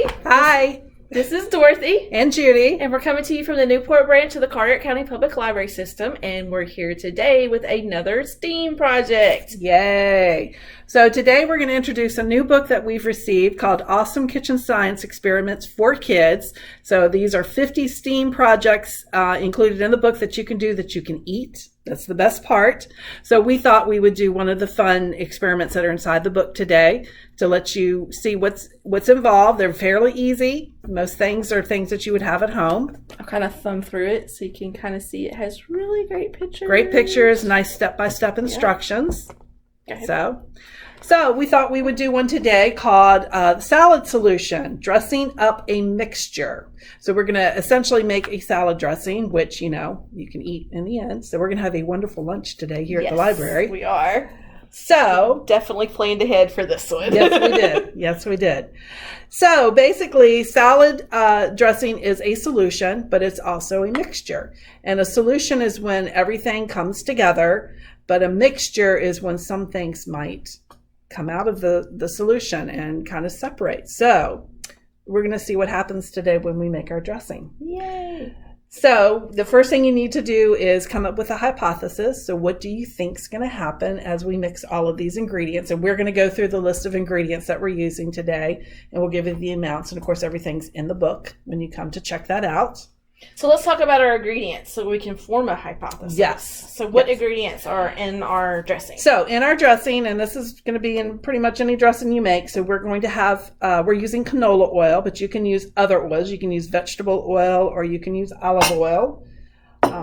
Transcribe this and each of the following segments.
everybody. Hi. This is Dorothy. And Judy. And we're coming to you from the Newport Branch of the Carteret County Public Library System. And we're here today with another STEAM project. Yay. So today we're going to introduce a new book that we've received called Awesome Kitchen Science Experiments for Kids. So these are 50 STEAM projects included in the book that you can do that you can eat. That's the best part. So we thought we would do one of the fun experiments that are inside the book today to let you see what's involved. They're fairly easy. Most things are things that you would have at home. I'll kind of thumb through it so you can kind of see it has really great pictures. Great pictures, nice step-by-step instructions. Yeah. So we thought we would do one today called Salad Solution, Dressing Up a Mixture. So we're going to essentially make a salad dressing, which, you can eat in the end. So we're going to have a wonderful lunch today here at the library. We are. So definitely planned ahead for this one. Yes, we did. Yes, we did. So basically, salad dressing is a solution, but it's also a mixture. And a solution is when everything comes together, but a mixture is when some things might come out of the solution and kind of separate. So we're going to see what happens today when we make our dressing. Yay! So the first thing you need to do is come up with a hypothesis. So what do you think is going to happen as we mix all of these ingredients? And we're going to go through the list of ingredients that we're using today, and we'll give you the amounts. And of course, everything's in the book when you come to check that out. So let's talk about our ingredients so we can form a hypothesis. Yes. So what ingredients are in our dressing? So in our dressing, and this is going to be in pretty much any dressing you make, so we're going to have, we're using canola oil, but you can use other oils. You can use vegetable oil or you can use olive oil.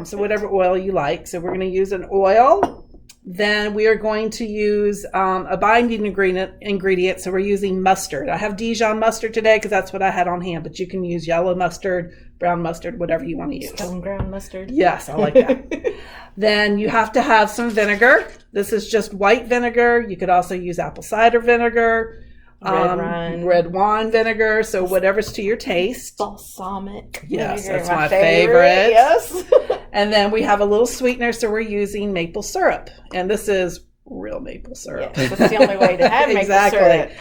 So whatever oil you like. So we're going to use an oil. Then we are going to use a binding ingredient. So we're using mustard. I have Dijon mustard today because that's what I had on hand, but you can use yellow mustard, brown mustard, whatever you want to use. Stone ground mustard. Yes, I like that. Then you have to have some vinegar. This is just white vinegar. You could also use apple cider vinegar. Red wine vinegar, so whatever's to your taste. Balsamic. Yes, vinegar, that's my favorite. Yes. And then we have a little sweetener, so we're using maple syrup. And this is real maple syrup. Yes, that's the only way to have maple syrup.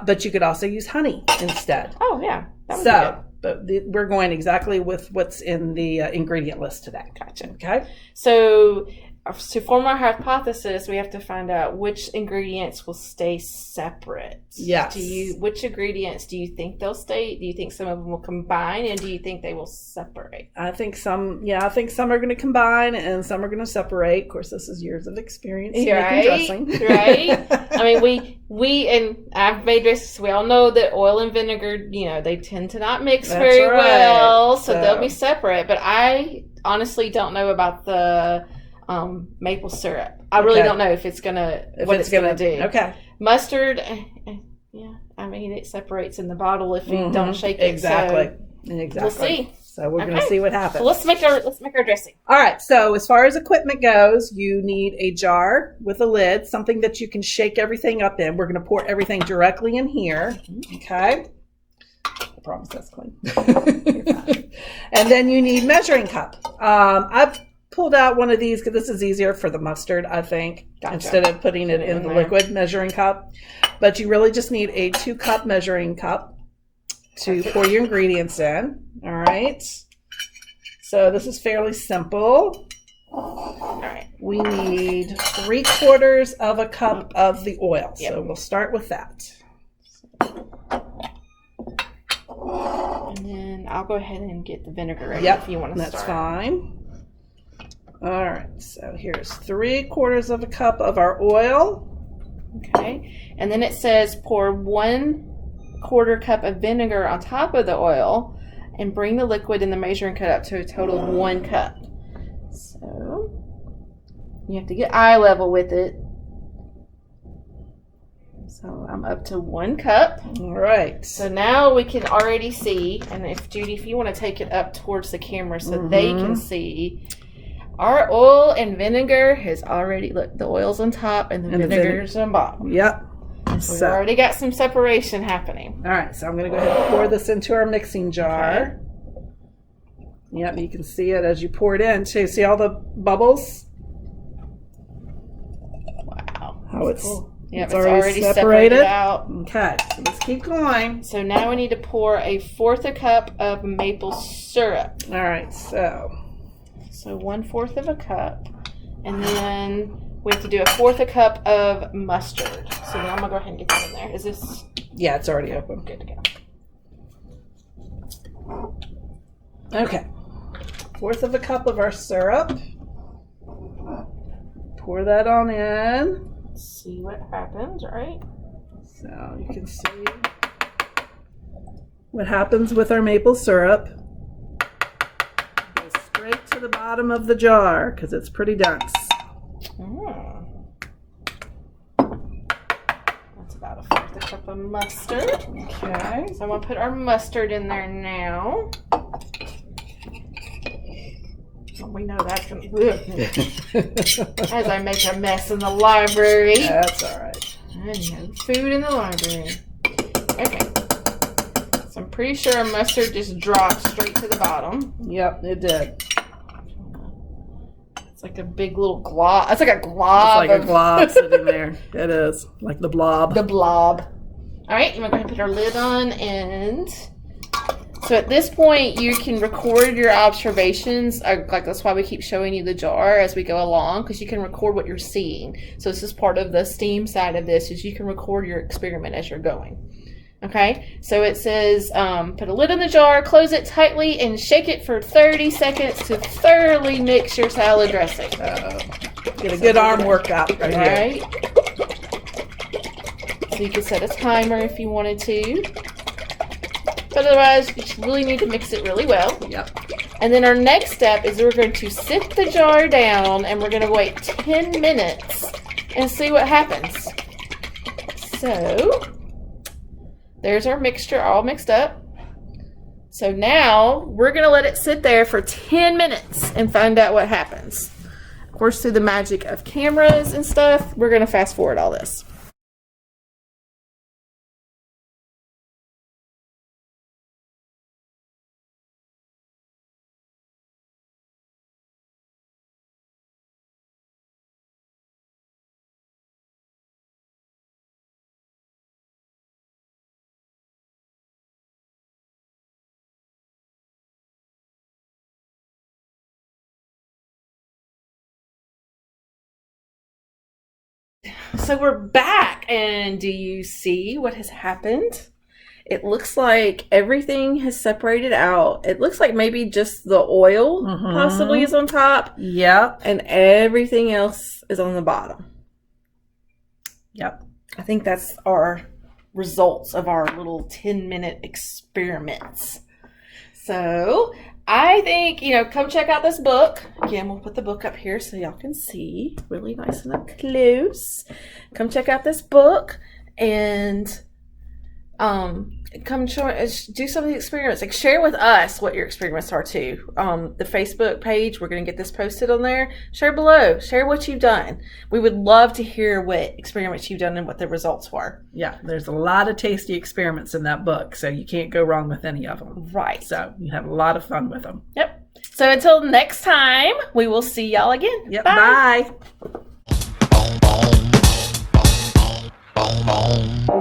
But you could also use honey instead. Oh, yeah. That would be good. But we're going exactly with what's in the ingredient list today. Gotcha. Okay. So to form our hypothesis, we have to find out which ingredients will stay separate. Yes. Which ingredients do you think they'll stay? Do you think some of them will combine, and do you think they will separate? I think some are going to combine and some are going to separate. Of course, this is years of experience making dressing. Right. I mean, we and I've made dresses. We all know that oil and vinegar, they tend to not mix very well, so they'll be separate. But I honestly don't know about the maple syrup. I really don't know if it's gonna do. Okay. Mustard, I mean it separates in the bottle if you don't shake it. Exactly. We'll see. So we're gonna see what happens. So let's make our dressing. All right. So as far as equipment goes, you need a jar with a lid, something that you can shake everything up in. We're gonna pour everything directly in here. Okay. I promise that's clean. And then you need measuring cup. I've pulled out one of these because this is easier for the mustard, I think, instead of putting it in the liquid measuring cup. But you really just need a 2-cup measuring cup to pour your ingredients in. All right. So this is fairly simple. All right. We need 3/4 of a cup of the oil. Yep. So we'll start with that. And then I'll go ahead and get the vinegar ready if you want to start. That's fine. All right, so here's 3/4 of a cup of our oil. Okay, and then it says pour 1/4 cup of vinegar on top of the oil and bring the liquid in the measuring cup up to a total of 1 cup. So you have to get eye level with it. So I'm up to 1 cup. All right. So now we can already see, and if Judy, if you want to take it up towards the camera so they can see, our oil and vinegar has already, look, the oil's on top and the vinegar's on bottom. Yep. So we've already got some separation happening. All right, so I'm going to go ahead and pour this into our mixing jar. Okay. Yep, you can see it as you pour it in too. See all the bubbles? Wow. How it's Yep, it's already separated out. Okay, so let's keep going. So now we need to pour 1/4 a cup of maple syrup. All right, so 1/4 of a cup. And then we have to do 1/4 a cup of mustard. So now I'm going to go ahead and get that in there. Is this? Yeah, it's already open. Good to go. Okay. 1/4 of a cup of our syrup. Pour that on in. See what happens, right? So you can see what happens with our maple syrup. Go straight to the bottom of the jar because it's pretty dense. That's about 1/4 a cup of mustard. Okay. So I'm going to put our mustard in there now. We know that's going to... As I make a mess in the library. That's all right. And no food in the library. Okay. So I'm pretty sure our mustard just dropped straight to the bottom. Yep, it did. It's like a big little glob. It's like a glob. It's like a glob sitting there. It is. Like the blob. The blob. All right, I'm going to go ahead and put our lid on and... So at this point, you can record your observations. Like that's why we keep showing you the jar as we go along, because you can record what you're seeing. So this is part of the STEAM side of this, is you can record your experiment as you're going. Okay, so it says put a lid on the jar, close it tightly, and shake it for 30 seconds to thoroughly mix your salad dressing. Get a good arm workout right here. So you can set a timer if you wanted to. But otherwise, you just really need to mix it really well. Yep. And then our next step is we're going to sift the jar down, and we're going to wait 10 minutes and see what happens. So, there's our mixture all mixed up. So now, we're going to let it sit there for 10 minutes and find out what happens. Of course, through the magic of cameras and stuff, we're going to fast forward all this. So we're back, and do you see what has happened? It looks like everything has separated out. It looks like maybe just the oil possibly is on top. Yep. And everything else is on the bottom. Yep. I think that's our results of our little 10-minute experiments. So I think, come check out this book. Again, we'll put the book up here so y'all can see really nice and up close. Come check out this book and come do some of the experiments. Like, share with us what your experiments are too. The Facebook page, we're going to get this posted on there. Share below. Share what you've done. We would love to hear what experiments you've done and what the results were. Yeah, there's a lot of tasty experiments in that book, so you can't go wrong with any of them. Right. So you have a lot of fun with them. Yep. So until next time, we will see y'all again. Yep. Bye. Bye.